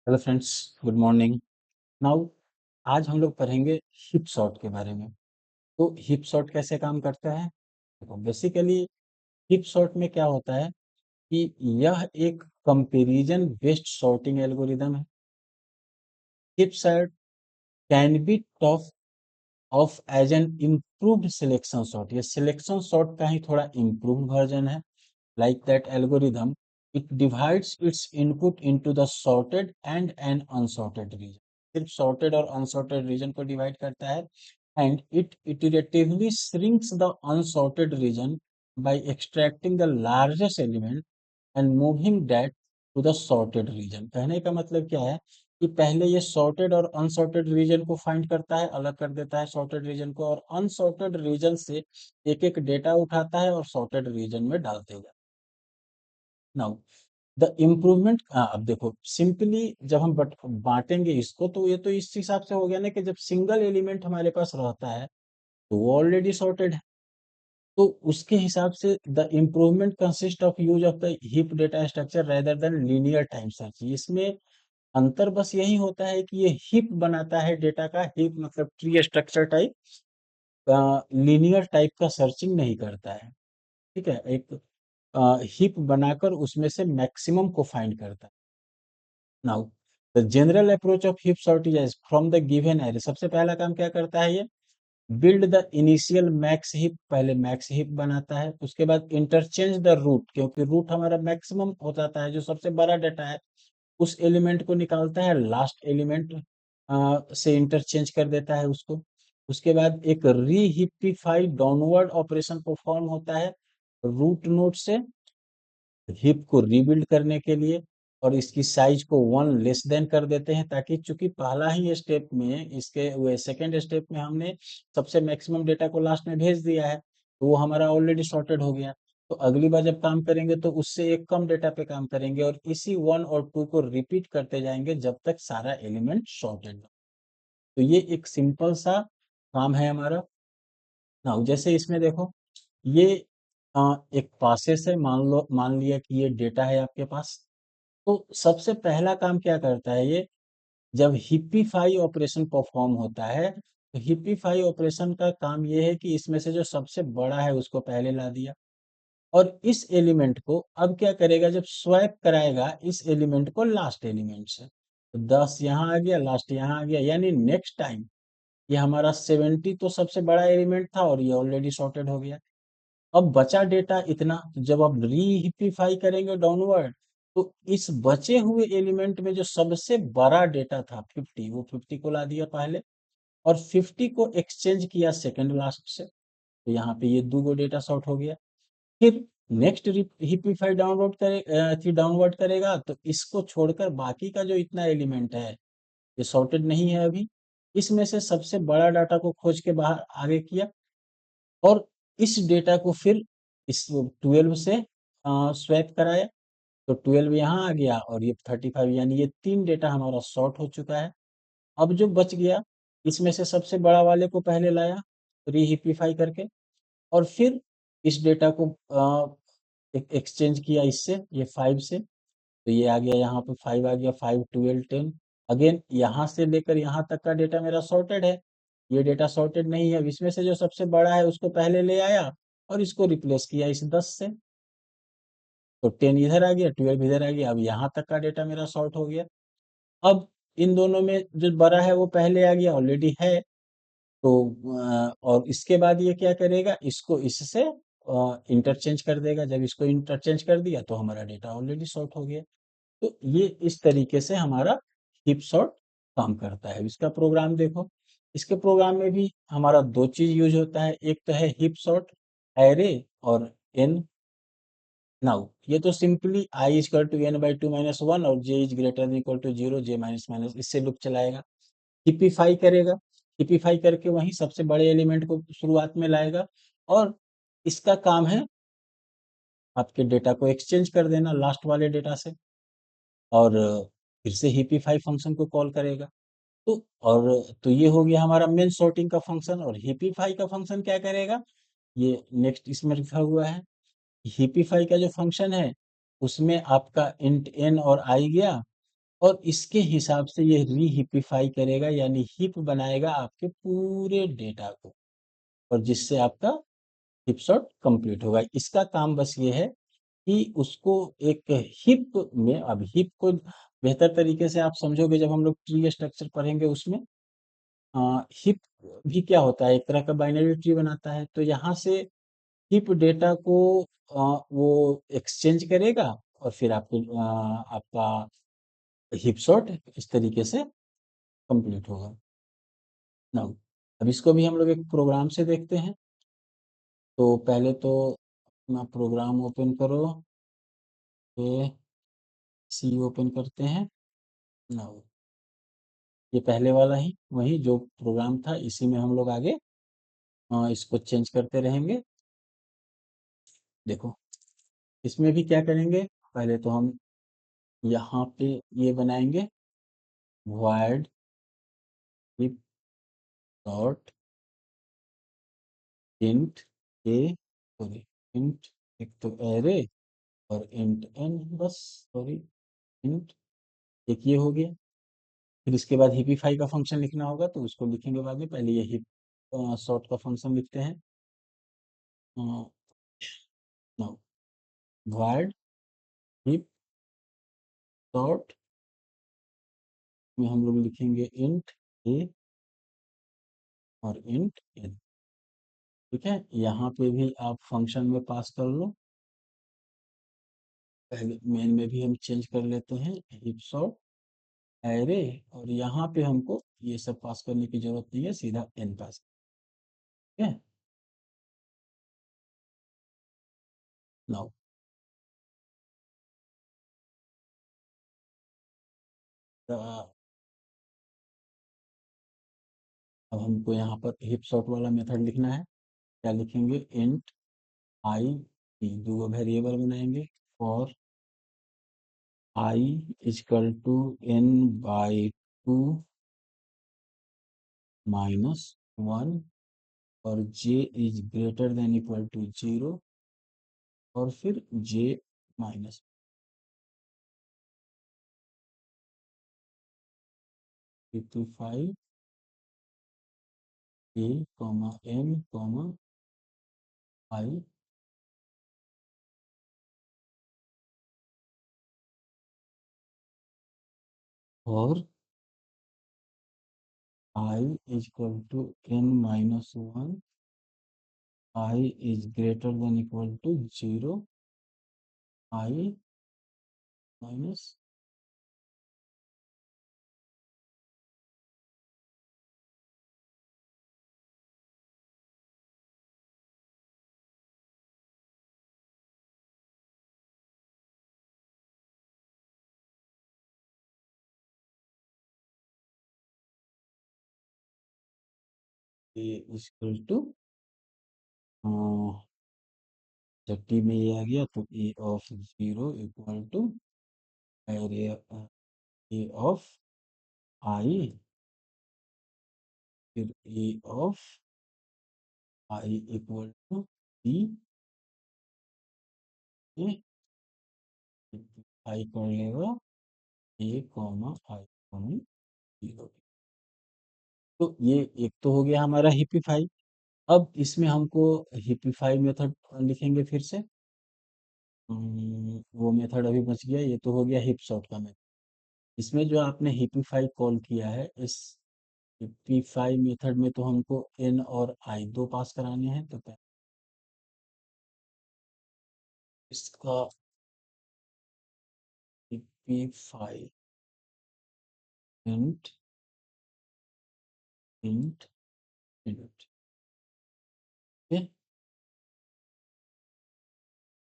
Hello friends, good morning. Now आज हम लोग पढ़ेंगे हिप शॉट के बारे में। तो हिप शॉट कैसे काम करता है? देखो, बेसिकली हिप शॉट में क्या होता है कि यह एक कंपैरिजन बेस्ड सॉर्टिंग एल्गोरिदम है। Heap sort can be thought of as an improved selection sort. ये सिलेक्शन सॉर्ट का ही थोड़ा इम्प्रूव्ड वर्जन है। Like that algorithm, it divides its input into the sorted and an unsorted region. सिर्फ sorted और unsorted region को divide करता है and it iteratively shrinks the unsorted region by extracting the largest element and moving that to the sorted region। कहने का मतलब क्या है कि पहले ये sorted और unsorted region को फाइंड करता है, अलग कर देता है sorted region को, और unsorted region से एक एक डेटा उठाता है और sorted region में डालते जाता है। नाउ द इम्प्रूवमेंट, अब देखो सिंपली जब हम बांटेंगे इसको, तो ये तो इस हिसाब से हो गया ना कि जब सिंगल एलिमेंट हमारे पास रहता है तो वो ऑलरेडी सॉर्टेड है। तो उसके हिसाब से the improvement consist of use of the heap data structure rather than linear time search. इसमें अंतर बस यही होता है कि ये हीप बनाता है डेटा का। हीप मतलब tree structure type, linear type का सर्चिंग नहीं करता है। ठीक है, एक हीप बनाकर उसमें से मैक्सिमम को फाइंड करता है। Now the general approach of heap sort is from the given array. सबसे पहला काम क्या करता है ये? Build the initial max heap. पहले मैक्स हीप बनाता है, उसके बाद इंटरचेंज द रूट, क्योंकि रूट हमारा मैक्सिमम हो जाता है, जो सबसे बड़ा डाटा है उस एलिमेंट को निकालता है, लास्ट एलिमेंट से इंटरचेंज कर देता है उसको। उसके बाद एक रीहिपिफाई डाउनवर्ड ऑपरेशन परफॉर्म होता है रूट नोड से हिप को रीबिल्ड करने के लिए, और इसकी साइज को 1 लेस देन कर देते हैं, ताकि चूंकि पहला ही स्टेप में, इसके सेकेंड स्टेप में हमने सबसे मैक्सिमम डेटा को लास्ट में भेज दिया है, तो वो हमारा ऑलरेडी सॉर्टेड हो गया। तो अगली बार जब काम करेंगे तो उससे एक कम डेटा पे काम करेंगे, और इसी 1 और 2 को रिपीट करते जाएंगे जब तक सारा एलिमेंट सॉर्टेड हो। तो ये एक सिंपल सा काम है हमारा। ना जैसे इसमें देखो, ये एक प्रोसेस है। मान लिया कि ये डेटा है आपके पास। तो सबसे पहला काम क्या करता है ये? जब हिप्पीफाई ऑपरेशन परफॉर्म होता है, तो हिप्पीफाई ऑपरेशन का काम ये है कि इसमें से जो सबसे बड़ा है उसको पहले ला दिया, और इस एलिमेंट को अब क्या करेगा, जब स्वैप कराएगा इस एलिमेंट को लास्ट एलिमेंट से, तो 10 यहाँ आ गया, लास्ट यहाँ आ गया, यानी नेक्स्ट टाइम ये हमारा 70 तो सबसे बड़ा एलिमेंट था और ये ऑलरेडी सॉर्टेड हो गया। अब बचा डेटा इतना, तो जब आप रीहिपिफाई करेंगे डाउनवर्ड, तो इस बचे हुए एलिमेंट में जो सबसे बड़ा डेटा था 50, वो 50 को ला दिया पहले, और 50 को एक्सचेंज किया सेकंड लास्ट से, तो यहाँ पे ये दो गो डेटा सॉर्ट हो गया। फिर नेक्स्ट हिपिफाई डाउनवर्ड करेगा, तो इसको छोड़कर बाकी का जो इतना एलिमेंट है ये सॉर्टेड नहीं है अभी, इसमें से सबसे बड़ा डाटा को खोज के बाहर आगे किया, और इस डेटा को फिर इस 12 से स्वैप कराया, तो 12 यहाँ आ गया और ये 35, यानी ये तीन डेटा हमारा शॉर्ट हो चुका है। अब जो बच गया, इसमें से सबसे बड़ा वाले को पहले लाया रीहिपिफाई करके, और फिर इस डेटा को एक्सचेंज किया इससे, ये 5 से, तो ये आ गया यहाँ पे 5 आ गया, 5 12 10। अगेन यहाँ से लेकर यहाँ तक का डेटा मेरा सॉर्टेड है, ये डेटा सॉर्टेड नहीं है। अब इसमें से जो सबसे बड़ा है उसको पहले ले आया और इसको रिप्लेस किया इस 10 से, तो 10 इधर आ गया, 12 इधर आ गया। अब यहाँ तक का डेटा मेरा सॉर्ट हो गया। अब इन दोनों में जो बड़ा है वो पहले आ गया, ऑलरेडी है। तो और इसके बाद ये क्या करेगा, इसको इससे इंटरचेंज कर देगा। जब इसको इंटरचेंज कर दिया तो हमारा डेटा ऑलरेडी सॉर्ट हो गया। तो ये इस तरीके से हमारा हीप सॉर्ट काम करता है। इसका प्रोग्राम देखो, इसके प्रोग्राम में भी हमारा दो चीज यूज होता है, एक तो है हीप सॉर्ट एरे और एन। नाउ ये तो simply I is equal to N by 2 - 1 और J is greater than equal to 0, J minus minus, इससे लूप चलाएगा। हिपिफाई करेगा, हिपिफाई करके वहीं सबसे बड़े एलिमेंट को शुरुआत में लाएगा, और इसका काम है आपके डेटा को एक्सचेंज कर देना लास्ट वाले डेटा से, और फिर से हिपिफाई फंक्शन को कॉल करेगा। तो और तो ये हो गया हमारा मेन सॉर्टिंग का फंक्शन। और हिपिफाई का फंक्शन क्या करेगा, ये नेक्स्ट इसमें लिखा हुआ है। हिपिफाई का जो फंक्शन है उसमें आपका इंट एन और आई गया, और इसके हिसाब से ये रीहिपिफाई करेगा, यानी हिप बनाएगा आपके पूरे डेटा को, और जिससे आपका हिप शॉट कंप्लीट होगा। इसका काम बस ये है कि उसको एक हिप में, अब हिप को बेहतर तरीके से आप समझोगे जब हम लोग ट्री स्ट्रक्चर पढ़ेंगे उसमें। हिप भी क्या होता है, एक तरह का बाइनरी ट्री बनाता है। तो यहाँ से हिप डेटा को वो एक्सचेंज करेगा, और फिर आपको आपका हिप शॉट इस तरीके से कंप्लीट होगा। नाउ अब इसको भी हम लोग एक प्रोग्राम से देखते हैं। तो पहले तो अपना प्रोग्राम ओपन करो, ये सी ओपन करते हैं। नाउ ये पहले वाला ही वही जो प्रोग्राम था, इसी में हम लोग आगे इसको चेंज करते रहेंगे। देखो इसमें भी क्या करेंगे, पहले तो हम यहाँ पे ये बनाएंगे void हिप डॉट इंट ए, सॉरी इंट, एक तो एरे और इंट एन, बस सॉरी इंट, एक ये हो गया। फिर इसके बाद हिपिफाई का फंक्शन लिखना होगा, तो उसको लिखेंगे बाद में, पहले ये हिप सॉर्ट का फंक्शन लिखते हैं। नाउ void हिप डॉट में हम लोग लिखेंगे इंट ए और इंट एन। ठीक है, यहाँ पे भी आप फंक्शन में पास कर लो। पहले मेन में भी हम चेंज कर लेते हैं हिप सॉर्ट एरे, और यहाँ पे हमको ये सब पास करने की जरूरत नहीं है, सीधा एन पास। ठीक है, नाउ अब हमको यहाँ पर हिप सॉर्ट वाला मेथड लिखना है। क्या लिखेंगे, इंट आई, दो वेरिएबल बनाएंगे, और I is equal to N by two minus one, और J is greater than equal to zero, और फिर J minus 55 A comma N comma I, और I is equal to N minus one, I is greater than equal to zero, I minus, A is equal to, जब T में ये आ गया तो A of zero equal to array A of I, फिर A of I equal to be, आई कर लेगा ए comma आई comma zero. तो ये एक तो हो गया हमारा हिपिफाई। अब इसमें हमको हिपिफाई मेथड लिखेंगे फिर से। वो मेथड अभी बच गया, ये तो हो गया हिप सॉर्ट का मेथड। इसमें जो आपने हिपिफाई कॉल किया है, इस हिपिफाई मेथड में तो हमको एन और आई दो पास कराने हैं। तो पहले इसका हिपिफाई इंट इंट इंट,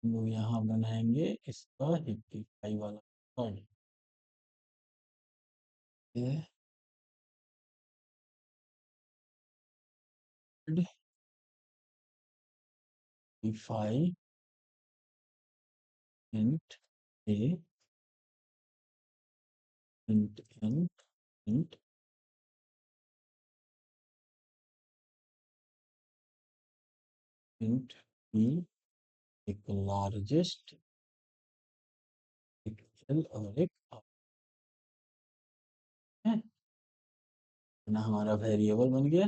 हम लोग यहाँ बनाएंगे इसका हिपिफाई वाला method. Heapify int A int N int int B, एक लार्जेस्ट, एक एल और एक R। ना हमारा वेरिएबल बन गया।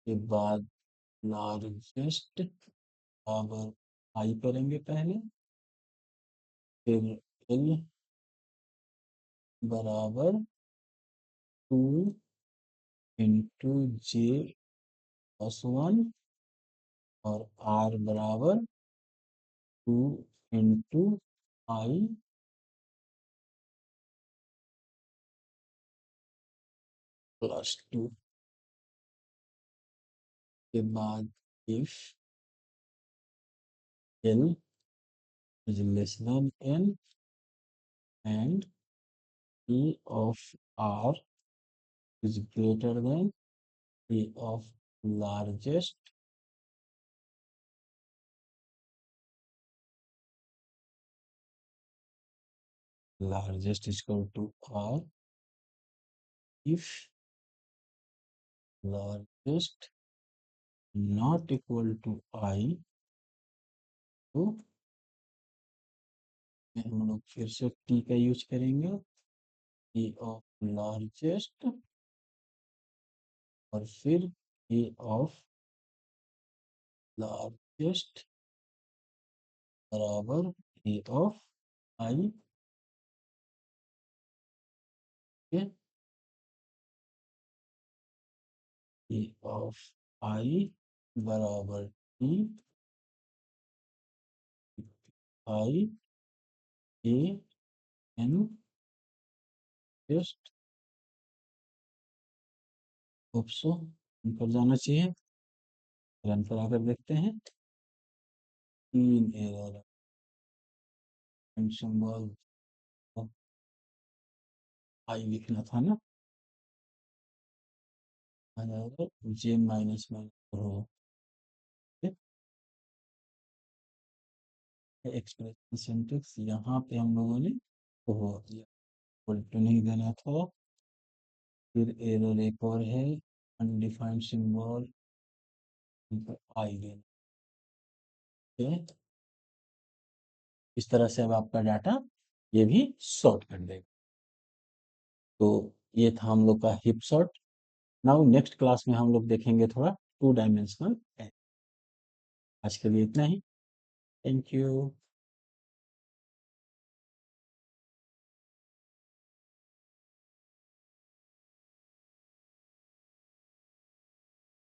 के बाद लार्जेस्ट बराबर आई करेंगे पहले, फिर एल बराबर 2 × j+1 और आर बराबर 2 × i+2 के बाद if L is less than N and e of r is greater than e of largest is equal to r if largest not equal to I, तो हम लोग फिर से t का यूज करेंगे, e of largest और फिर e of largest बराबर e of I के e of I बराबर t I a n test ऑप्शो ऊपर जाना चाहिए। रन पर आकर देखते हैं, 3 एरर सिंबल आई लिखना था ना, j-1 एक्सप्रेशन सिंटेक्स यहाँ पे हम लोगों ने हो दिया, उल्टो नहीं देना था। फिर एरर एक और है, अनडिफाइंड सिंबल आई देना है। इस तरह से अब आपका डाटा ये भी सॉर्ट कर देगा। तो ये था हम लोग का hip sort. Now next class में हम लोग देखेंगे थोड़ा 2 डायमेंशनल। आज के लिए इतना ही। Thank you.